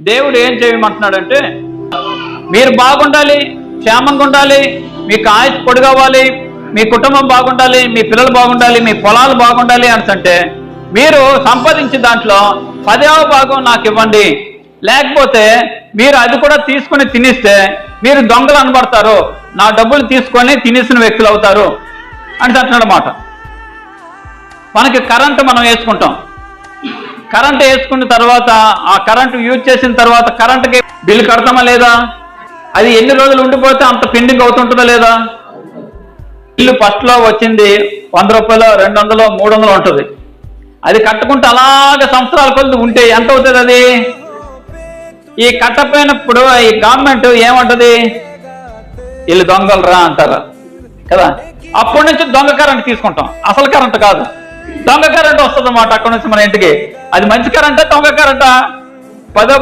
దేవుడు ఏం చేయమంటున్నాడంటే, మీరు బాగుండాలి, క్షేమంగా ఉండాలి, మీకు ఆయుష్ పొడిగవ్వాలి, మీ కుటుంబం బాగుండాలి, మీ పిల్లలు బాగుండాలి, మీ పొలాలు బాగుండాలి అంటే మీరు సంపాదించే దాంట్లో 10వ భాగం నాకు ఇవ్వండి, లేకపోతే మీరు అది కూడా తీసుకుని తినిస్తే మీరు దొంగలు అనబడతారు, నా డబ్బులు తీసుకొని తినేసిన వ్యక్తులు అవుతారు అని అంటున్నాడు మాట. మనకి కరెంటు మనం వేసుకుంటాం, కరెంటు వేసుకున్న తర్వాత ఆ కరెంటు యూజ్ చేసిన తర్వాత కరెంటుకి బిల్లు కడతామా లేదా? అది ఎన్ని రోజులు ఉండిపోతే అంత పెండింగ్ అవుతుంటుందా లేదా? బిల్లు ఫస్ట్లో వచ్చింది 100 రూపాయలు, 200, 300 ఉంటుంది. అది కట్టుకుంటే అలాగే సంవత్సరాల కొద్ది ఉంటే ఎంత అవుతుంది అది? ఈ కట్టపోయినప్పుడు ఈ గవర్నమెంట్ ఏమంటది? వీళ్ళు దొంగలు రా అంటారా కదా. అప్పటి నుంచి దొంగ కరెంట్ తీసుకుంటాం, అసలు కరెంట్ కాదు, దొంగ కరెంట్ వస్తుంది అన్నమాట అక్కడి నుంచి మన ఇంటికి. అది మంచి కరెంటా దొంగ కరెంటా? 10వ